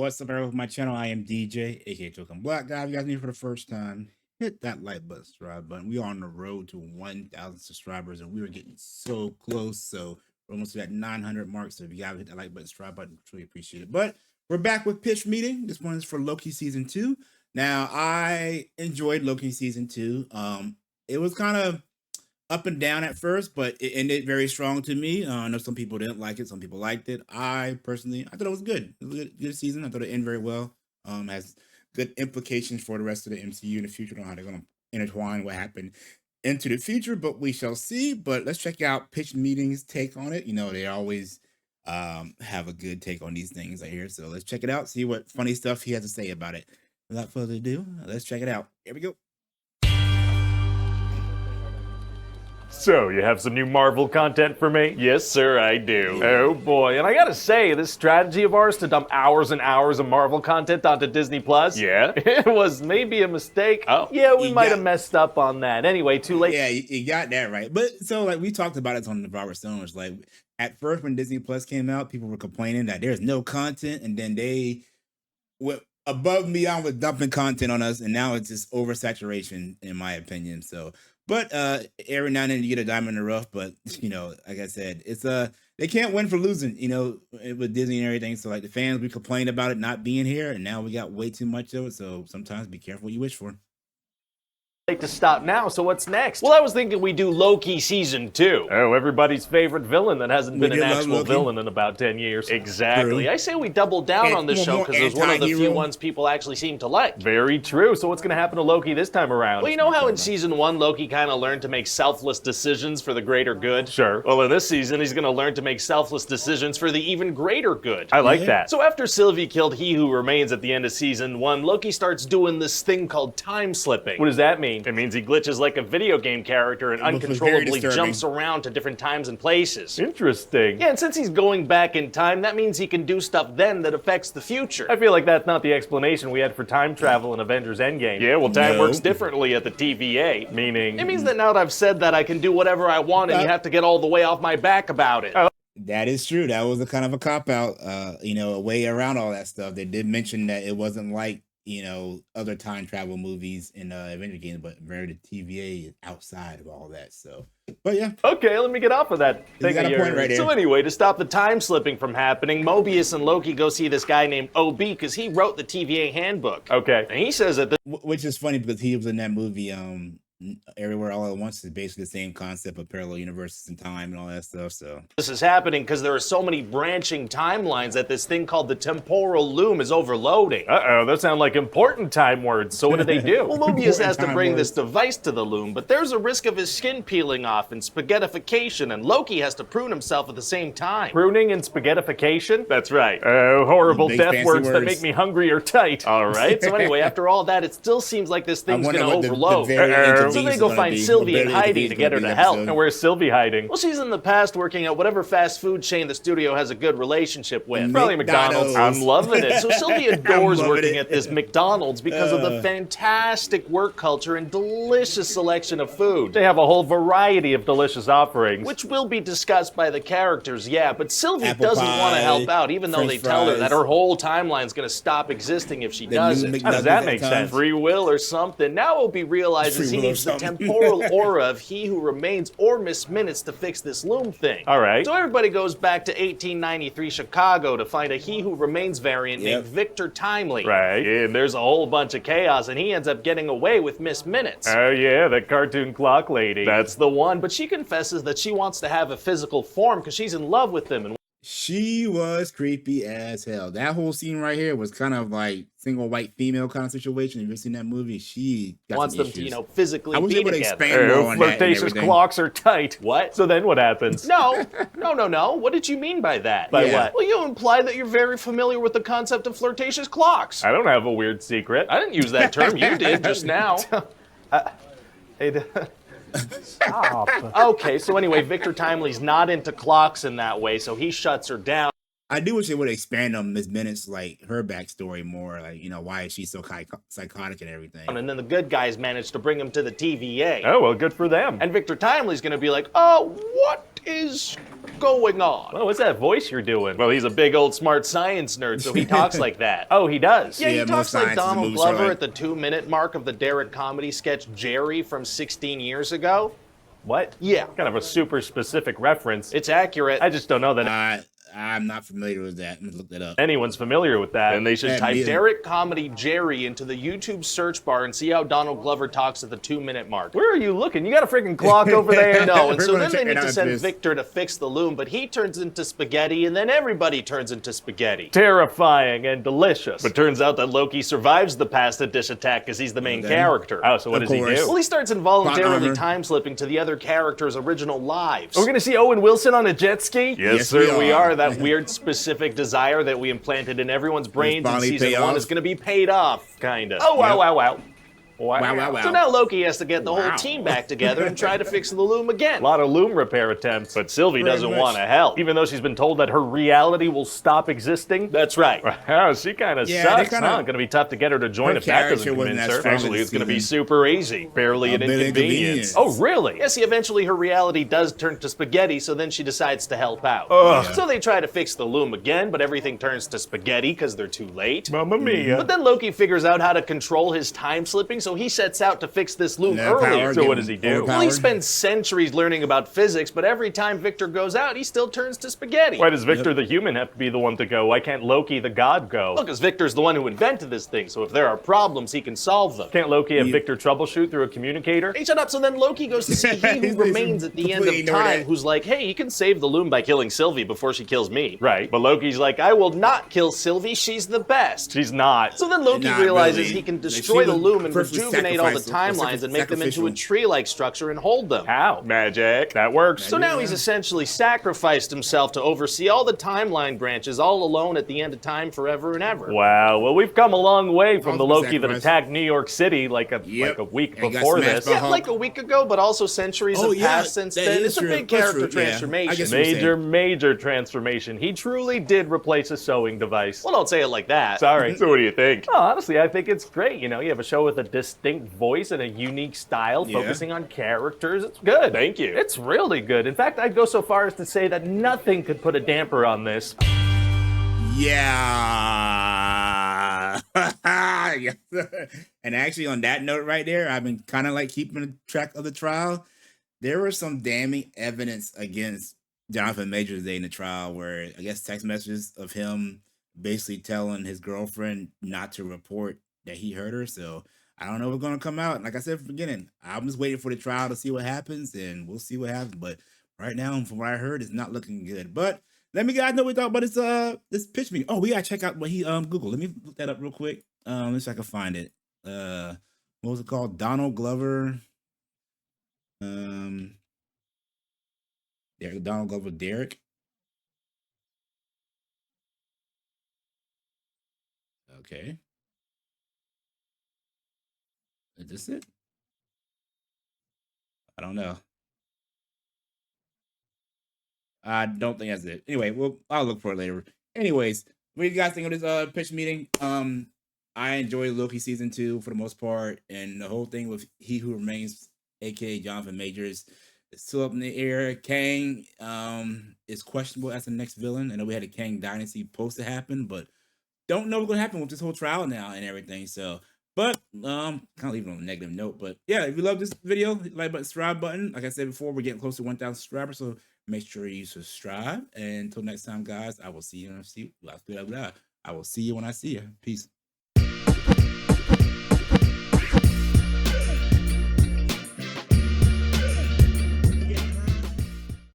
What's up, everyone? With my channel, I am DJ, aka Token Black Guy. If you guys need for the first time, hit that like button, subscribe button. We are on the road to 1,000 subscribers, and we are getting so close. So we're almost to that 900 mark. So if you guys hit that like button, subscribe button, truly appreciate it. But we're back with pitch meeting. This one is for Loki season 2. Now, I enjoyed Loki season 2. It was kind of up and down at first, but it ended very strong to me. I know some people didn't like it, some people liked it. I personally, I thought it was good. It was a good season. I thought it ended very well. Has good implications for the rest of the MCU in the future, on how they're going to intertwine what happened into the future, but we shall see. But let's check out Pitch Meeting's take on it. You know, they always have a good take on these things right here. So let's check it out, see what funny stuff he has to say about it. Without further ado, let's check it out. Here we go. So, you have some new Marvel content for me? Yes, sir, I do. Oh boy, and I gotta say, this strategy of ours to dump hours and hours of Marvel content onto Disney Plus, Yeah? it was maybe a mistake. Oh. Yeah, we You might got- have messed up on that. Anyway, too late. Yeah, you got that right. But so like we talked about it on the Robert Stone. Like at first when Disney Plus came out, people were complaining that there's no content, and then they went above and beyond with dumping content on us, and now it's just oversaturation, in my opinion. So, but every now and then you get a diamond in the rough. But you know, like I said, it's they can't win for losing. You know, with Disney and everything. So like the fans, we complained about it not being here, and now we got way too much of it. So sometimes be careful what you wish for. To stop now, so what's next? Well, I was thinking we do Loki season 2. Oh, everybody's favorite villain that hasn't been We an did love actual Loki. villain in about 10 years. Exactly. True. I say we double down And on this more- show more because it was one of the few anti-hero. ones people actually seem to like. Very true. So what's gonna happen to Loki this time around? Well, you know how in season 1 Loki kind of learned to make selfless decisions for the greater good? Sure. Well, in this season, he's going to learn to make selfless decisions for the even greater good. I like Yeah. that. So after Sylvie killed He Who Remains at the end of season 1, Loki starts doing this thing called time slipping. What does that mean? It means he glitches like a video game character and Which was very uncontrollably disturbing. jumps around to different times and places. Interesting. Yeah, and since he's going back in time, that means he can do stuff then that affects the future. I feel like that's not the explanation we had for time travel in Avengers Endgame. Yeah, well, time No. works differently at the TVA. Meaning? It means that now that I've said that, I can do whatever I want, and you have to get all the way off my back about it. That is true. That was a kind of a cop out, you know, a way around all that stuff. They did mention that it wasn't like, you know, other time travel movies in Avenger games, but very the TVA is outside of all that. So, but yeah, Okay, let me get off of that You thing got of a point yours. right there. So anyway, to stop the time slipping from happening, Mobius and Loki go see this guy named OB because he wrote the TVA handbook. Okay. And he says that which is funny because he was in that movie, Everywhere All at Once is basically the same concept of parallel universes and time and all that stuff. So this is happening because there are so many branching timelines that this thing called the temporal loom is overloading. Uh-oh, those sound like important time words. So what do they do? Well, Mobius has to Time bring words. this device to the loom, but there's a risk of his skin peeling off and spaghettification, and Loki has to prune himself at the same time. Pruning and spaghettification? That's right. Oh, horrible Big death fancy words that words. make me hungry or tight. All right. So anyway, after all that, it still seems like this thing's wonder going to what the overload. very Uh-oh. end of So these they is go gonna find be. Sylvie The and very end of Heidi these to is get gonna her be to the help. episode. And where's Sylvie hiding? Well, she's in the past working at whatever fast food chain the studio has a good relationship with. Probably McDonald's. McDonald's. I'm loving it. So Sylvie adores loving working it. at this McDonald's because of the fantastic work culture and delicious selection of food. They have a whole variety of delicious offerings. Which will be discussed by the characters, yeah, but Sylvie Apple doesn't want to pie, help out, even though French they tell her fries. that her whole timeline's going to stop existing if she The does new it. How does that McNuggets make at sense? times. Free will or something. Now Opie realizes Free he will or needs the something. temporal aura of He Who Remains or Miss Minutes to fix this loom thing. All right. So everybody goes back to 1893 Chicago to find a He Who Remains variant Yep. named Victor Timely. Right. And there's a whole bunch of chaos, and he ends up getting away with Miss Minutes. Oh yeah, that cartoon clock lady. That's the one, but she confesses that she wants to have a physical form because she's in love with him and she was creepy as hell. That whole scene right here was kind of like single white female kind of situation. Have you ever seen that movie? She got wants some them issues. to, you know, physically I was be able to together. expand more Oh, on that and flirtatious everything. clocks are tight. What? So then what happens? No. What did you mean by that? By Yeah. what? Well, you imply that you're very familiar with the concept of flirtatious clocks. I don't have a weird secret. I didn't use that term. You did just now. Hey, stop. Okay, so anyway, Victor Timely's not into clocks in that way, so he shuts her down. I do wish they would expand on Miss Bennett's, like, her backstory more. Like, you know, why is she so psychotic and everything? And then the good guys manage to bring him to the TVA. Oh, well, good for them. And Victor Timely's gonna be like, oh, what is going on? Oh, what's that voice you're doing? Well, he's a big old smart science nerd, so he talks like that. Oh, he does. Yeah, he Yeah, talks most like science is a Donald movie Glover star. at the 2-minute mark of the Derek comedy sketch Jerry from 16 years ago. What? Yeah. Kind of a super specific reference. It's accurate. I just don't know that I'm not familiar with that. Let me look that up. anyone's familiar with that. And they should Yeah, type me- Derek comedy Jerry into the YouTube search bar and see how Donald Glover talks at the 2-minute mark. Where are you looking? You got a freaking clock over there? No, and We're so gonna then they check need it to out, send Chris. Victor to fix the loom, but he turns into spaghetti, and then everybody turns into spaghetti. Terrifying and delicious. But turns out that Loki survives the pasta dish attack because he's the main Okay. character. Oh, so what Of does he course. do? Well, he starts involuntarily armor. time slipping to the other characters' original lives. We're gonna see Owen Wilson on a jet ski? Yes, we sir, we are. are. That weird specific desire that we implanted in everyone's brains in finally season pay 1 off. is going to be paid off, kind of. Oh, wow, Yep. wow, wow. Wow. Wow, wow, wow. So now Loki has to get the Wow. whole team back together and try to fix the loom again. A lot of loom repair attempts. But Sylvie Pretty doesn't much. want to help. Even though she's been told that her reality will stop existing. That's right. Wow, she kind of Yeah, sucks, they kinda- huh? Gonna be tough to get her to join Her if that doesn't character wasn't convince that her. strong. Actually, it's going to be season. super easy. Barely an A bit inconvenience. inconvenience. Oh, really? Yeah, see, eventually her reality does turn to spaghetti, so then she decides to help out. Ugh. So they try to fix the loom again, but everything turns to spaghetti because they're too late. Mamma mia. But then Loki figures out how to control his time slipping, so he sets out to fix this loom No earlier. power, So get what does he do? Well, he overpowered. spends centuries learning about physics, but every time Victor goes out, he still turns to spaghetti. Why does Victor the human have to be the one to go? Why can't Loki the god go? Well, because Victor's the one who invented this thing, so if there are problems, he can solve them. Can't Loki have Victor troubleshoot through a communicator? Hey, shut up. So then Loki goes to see he He's who remains at the end completely of ignored time, it. who's like, hey, you can save the loom by killing Sylvie before she kills me. Right. But Loki's like, I will not kill Sylvie. She's the best. She's not. So then Loki Not realizes really. he can Like, destroy she the was loom and perfectly rejuvenate all the sacrificial- timelines and make them into a sacrificial. tree-like structure and hold them. How? Magic. That works. So now he's essentially sacrificed himself to oversee all the timeline branches all alone at the end of time forever and ever. Wow. Well, we've come a long way from the Ultimate Loki that sacrifice. attacked New York City like a Yep. week And got before smashed this. by Yeah, Hulk. like a week ago, but also centuries Oh, have yeah, passed since that then. is It's a true. big That's character true, yeah. I transformation. guess what you're Major, saying. major transformation. He truly did replace a sewing device. Well, don't say it like that. Sorry. So what do you think? Oh, honestly, I think it's great. You know, you have a show with a distinct voice and a unique style, Yeah. focusing on characters. It's good. Thank you. It's really good. In fact, I'd go so far as to say that nothing could put a damper on this. Yeah. Yes. And actually, on that note right there, I've been kind of like keeping track of the trial. There was some damning evidence against Jonathan Majors Day in the trial where I guess text messages of him basically telling his girlfriend not to report that he hurt her. So I don't know what's going to come out. Like I said from the beginning, I'm just waiting for the trial to see what happens, and we'll see what happens. But right now, from what I heard, it's not looking good. But let me guys know what we thought about this pitch meeting. Oh, we gotta check out what he Google. Let me look that up real quick. Let's see if I can find it. What was it called? Donald Glover. Donald Glover Derek. Okay. Is this it? I don't know. I don't think that's it. Anyway, well, I'll look for it later. Anyways, what do you guys think of this pitch meeting? I enjoyed Loki season 2 for the most part, and the whole thing with He Who Remains, aka Jonathan Majors, is still up in the air. Kang is questionable as the next villain. I know we had a Kang Dynasty post to happen, but don't know what's gonna happen with this whole trial now and everything. So, but kind of leaving on a negative note. But yeah, if you love this video, hit the like button, subscribe button. Like I said before, we're getting close to 1,000 subscribers, so make sure you subscribe. And until next time, guys, I will see you. I will see you when I see you. Peace.